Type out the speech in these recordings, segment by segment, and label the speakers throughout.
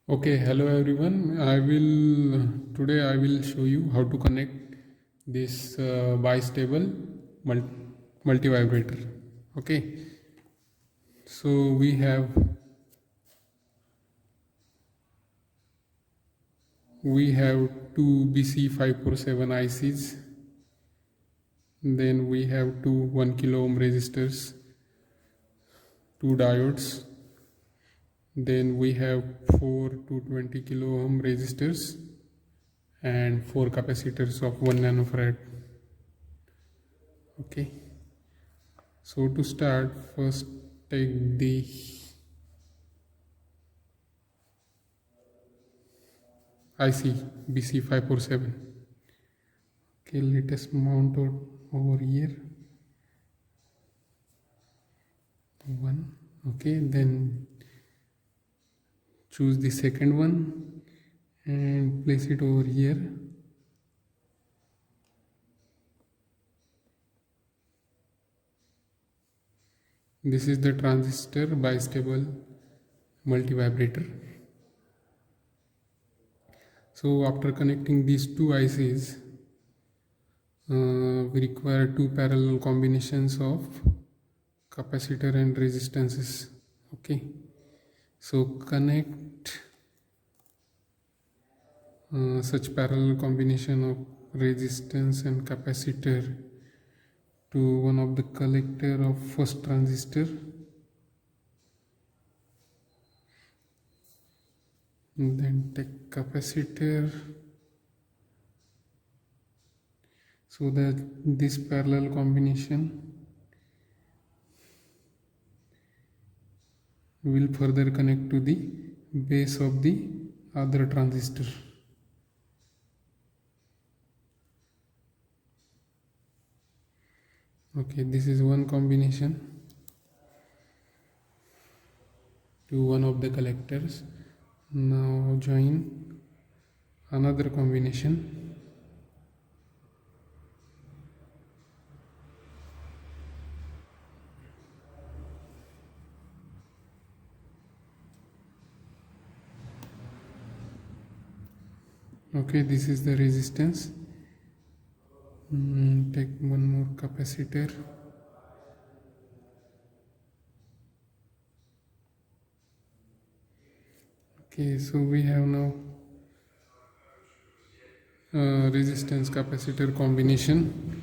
Speaker 1: Okay, hello everyone. Today I will show you how to connect this bistable multivibrator. Okay, so we have two BC547 ICs. Then we have two 1 kilo ohm resistors, two diodes. Then we have four 220 kilo ohm resistors and four capacitors of 1 nanofarad. Okay, so to start, first take the IC BC547. Okay, let us mount it over here. One. Okay, then choose the second one and place it over here. This is the transistor bistable multivibrator. So after connecting these two ICs, we require two parallel combinations of capacitor and resistances. Okay, so connect such parallel combination of resistance and capacitor to one of the collector of first transistor, and then take capacitor so that this parallel combination will further connect to the base of the other transistor. Okay, this is one combination to one of the collectors. Now join another combination. Okay, this is the resistance. Take one more capacitor. Okay, so we have now resistance capacitor combination.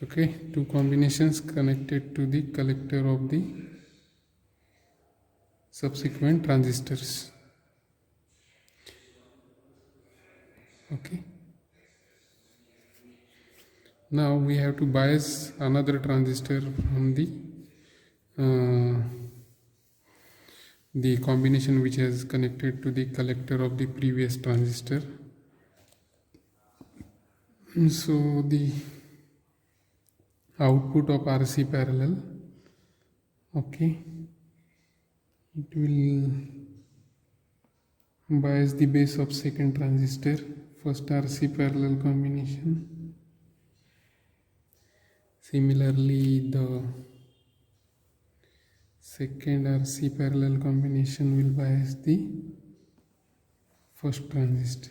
Speaker 1: Okay, two combinations connected to the collector of the subsequent transistors. Okay, now we have to bias another transistor from the combination which has connected to the collector of the previous transistor. So the output of RC parallel, okay, it will bias the base of second transistor, first RC parallel combination. Similarly, the second RC parallel combination will bias the first transistor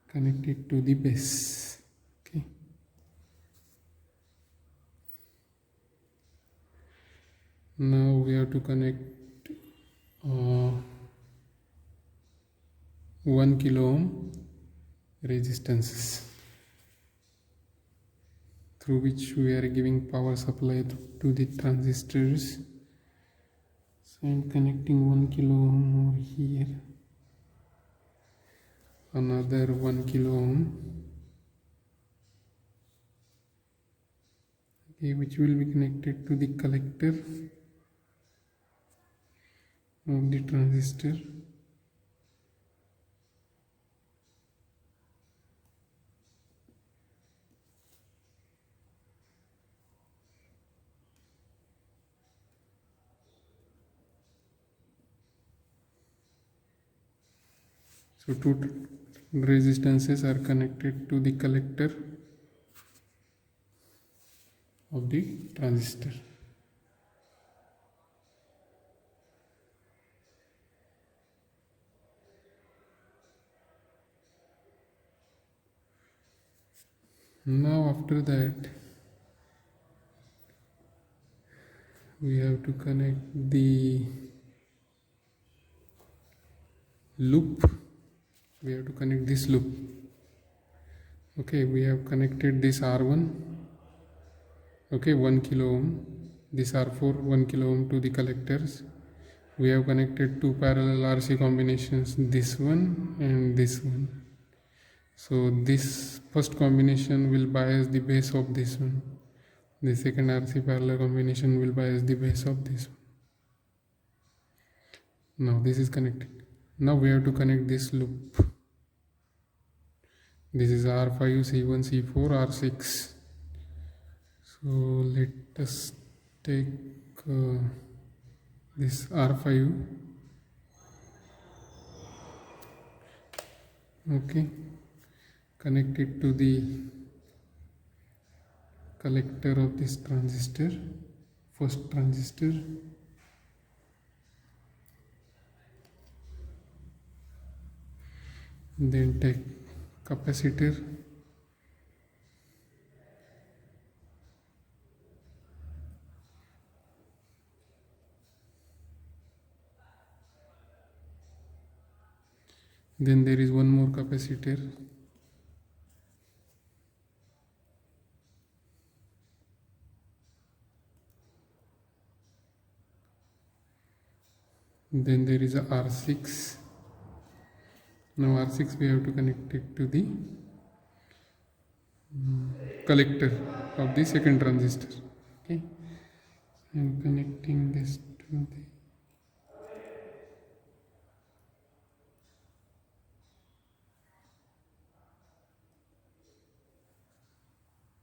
Speaker 1: connected to the base. Okay, now we have to connect 1 kilo ohm resistances through which we are giving power supply to the transistors. So I'm connecting 1 kilo ohm over here, another 1 kilo ohm, okay, which will be connected to the collector of the transistor. So two resistances are connected to the collector of the transistor. Now after that we have to connect the loop. We have to connect this loop. Okay, we have connected this R1, okay, 1 kilo ohm, this R4 1 kilo ohm to the collectors. We have connected two parallel RC combinations, this one and this one. So this first combination will bias the base of this one. The second RC parallel combination will bias the base of this one. Now this is connected. Now we have to connect this loop. This is R5, C1, C4, R6. So let us take this R5. Okay, connect it to the collector of this transistor, first transistor. Then take capacitor, then there is one more capacitor, then there is a R6. Now R6 we have to connect it to the collector of the second transistor. Okay, I am connecting this to the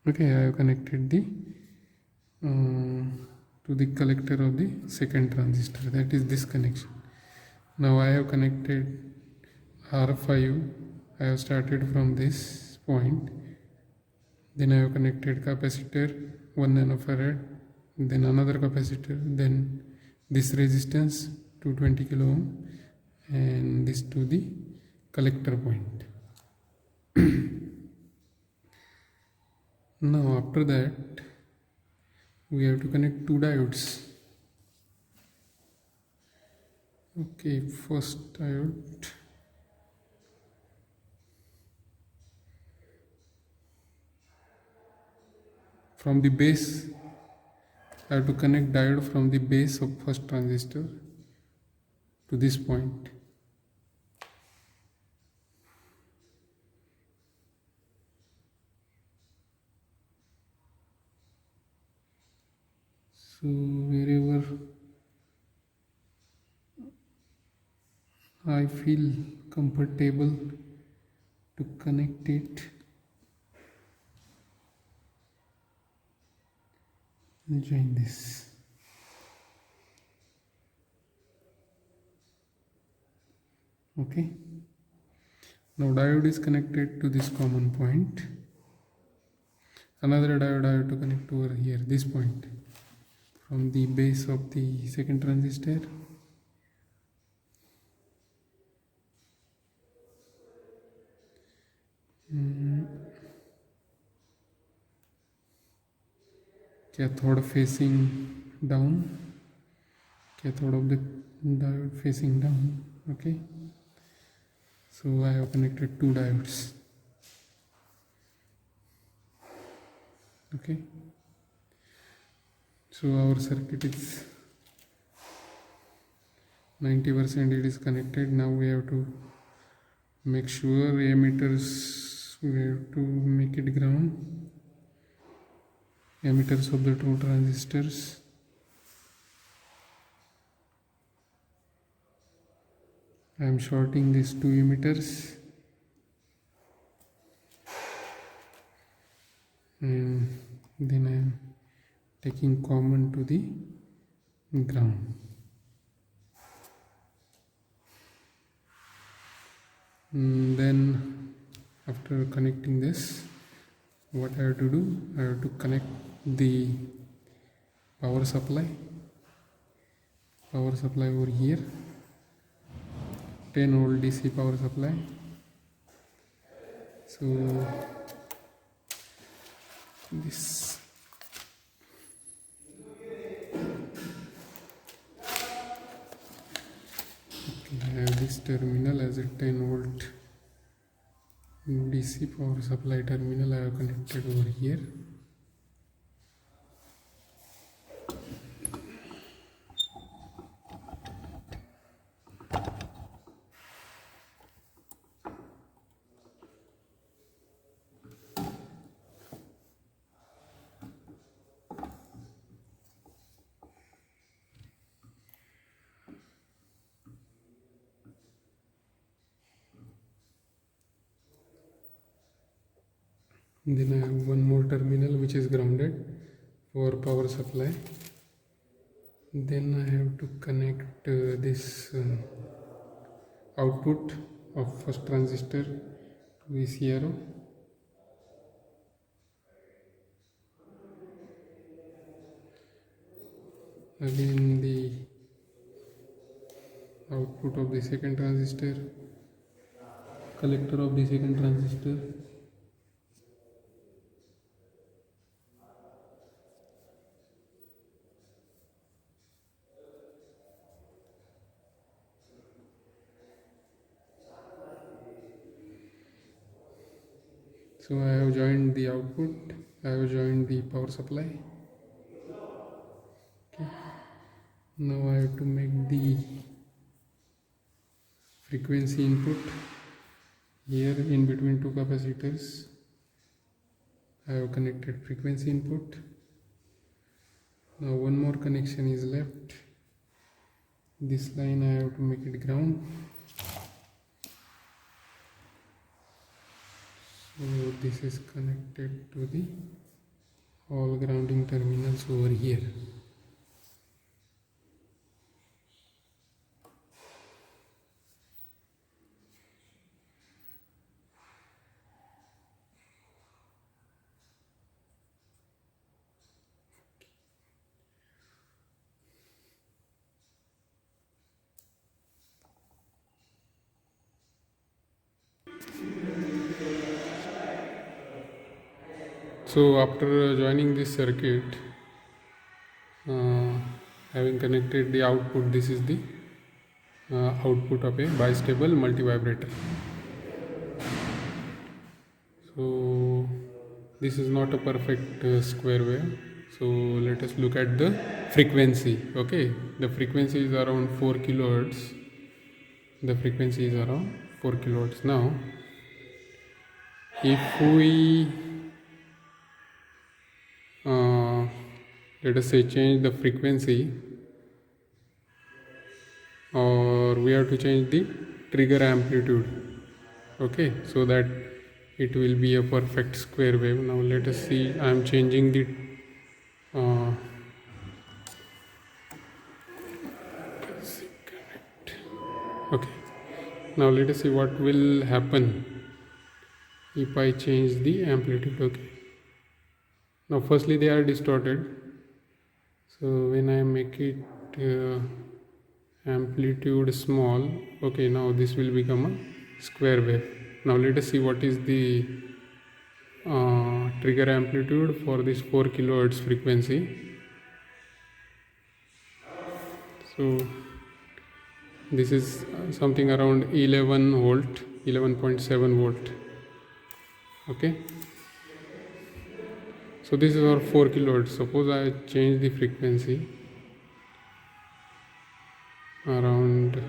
Speaker 1: okay, I have connected the to the collector of the second transistor, that is this connection. Now I have connected R5, I have started from this point, then I have connected capacitor 1 nanofarad, then another capacitor, then this resistance 220 kilo ohm, and this to the collector point. Now after that we have to connect two diodes. Okay, first diode, from the base I have to connect diode from the base of first transistor to this point. So wherever I feel comfortable to connect it, I'll join this. Okay, now diode is connected to this common point. Another diode I have to connect over here, this point, from the base of the second transistor. Cathode facing down, cathode of the diode facing down. Okay, so I have connected two diodes. Okay, so our circuit is 90% it is connected. Now we have to make sure emitters, we have to make it ground, emitters of the two transistors. I am shorting these two emitters and then I am taking common to the ground. Then after connecting this, what I have to do, I have to connect the power supply over here, 10 volt DC power supply. So this. I have this terminal as a 10 volt DC power supply terminal I have connected over here. Then I have one more terminal which is grounded for power supply. Then I have to connect this output of first transistor to VCRO. Again the output of the second transistor, collector of the second transistor. So I have joined the output, I have joined the power supply. Okay. Now I have to make the frequency input here in between two capacitors. I have connected frequency input. Now one more connection is left. This line I have to make it ground. So this is connected to the all grounding terminals over here. So after joining this circuit, having connected the output, this is the output of a bistable multivibrator. So this is not a perfect square wave. So let us look at the frequency. Okay, the frequency is around 4 kilohertz. The frequency is around 4 kilohertz. Now, if we let us say change the frequency, or we have to change the trigger amplitude, okay, so that it will be a perfect square wave. Now let us see, I am changing the okay, now let us see what will happen if I change the amplitude. Okay, now firstly they are distorted, so when I make it amplitude small, okay, now this will become a square wave. Now let us see what is the trigger amplitude for this 4 kilohertz frequency. So this is something around 11 volt, 11.7 volt. Okay, so this is our 4 kilohertz. Suppose I change the frequency around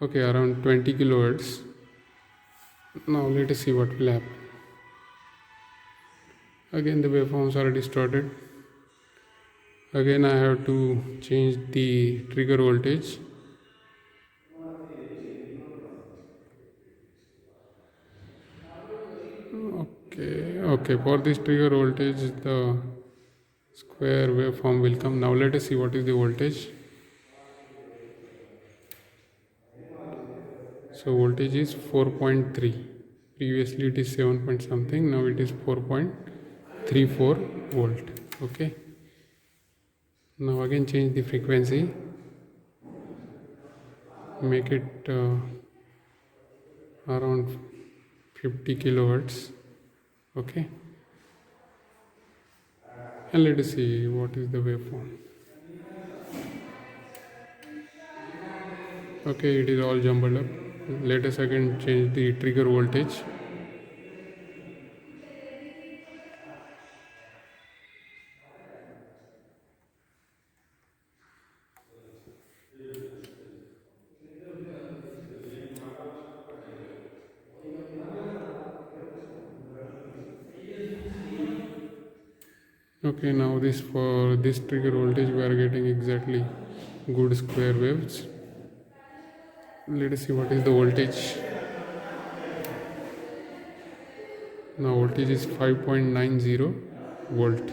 Speaker 1: around 20 kilohertz. Now let us see what will happen. Again the waveforms are distorted. Again I have to change the trigger voltage. Okay, for this trigger voltage the square waveform will come. Now let us see what is the voltage. So voltage is 4.3. Previously it is 7 point something. Now it is 4.34 volt. Okay. Now again change the frequency. Make it around 50 kilohertz. Okay, and let us see what is the waveform. Okay, it is all jumbled up. Let us again change the trigger voltage. Okay, now this for this trigger voltage we are getting exactly good square waves. Let us see what is the voltage. Now voltage is 5.90 volt.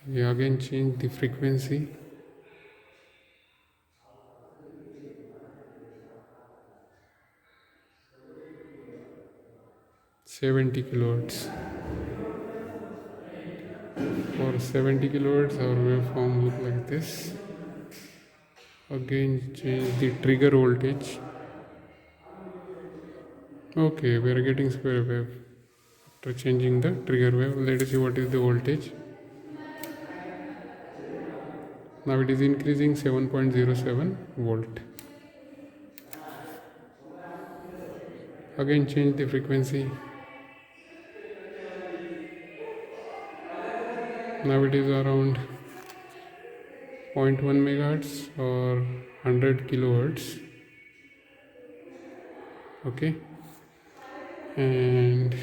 Speaker 1: We again change the frequency. $70 kilohertz. For 70 kilohertz, our waveform look like this. Again, change the trigger voltage. Okay, we are getting square wave. After changing the trigger wave, let us see what is the voltage. Now it is increasing 7.07 volt. Again, change the frequency. Now it is around 0.1 megahertz or 100 kilohertz. Okay, and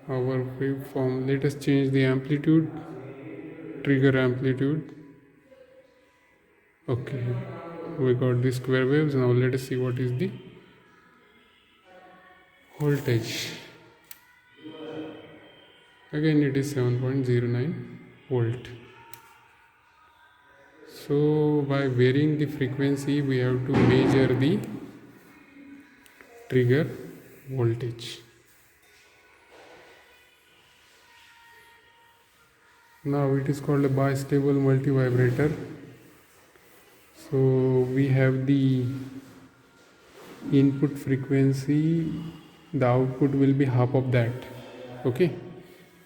Speaker 1: our waveform, let us change the amplitude, trigger amplitude. Okay, we got the square waves. Now let us see what is the voltage. Again it is 7.09 volt. So by varying the frequency we have to measure the trigger voltage. Now it is called a bistable multivibrator. So we have the input frequency, the output will be half of that. Okay,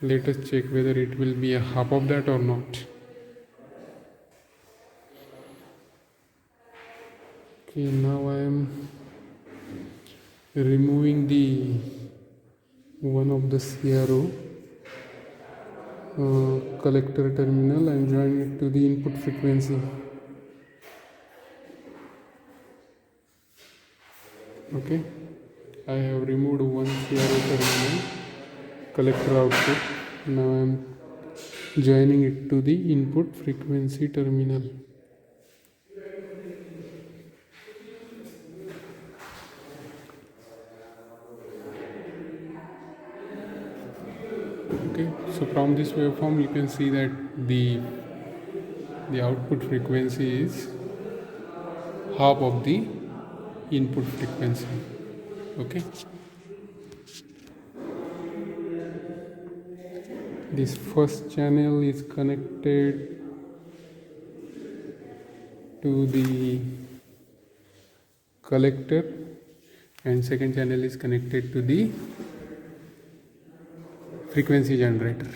Speaker 1: let us check whether it will be a half of that or not. Okay, now I am removing the one of the CRO collector terminal and join it to the input frequency. Okay, I have removed one CRO terminal collector output. Now I am joining it to the input frequency terminal. Okay, so from this waveform you can see that the output frequency is half of the input frequency. Okay, this first channel is connected to the collector and second channel is connected to the frequency generator.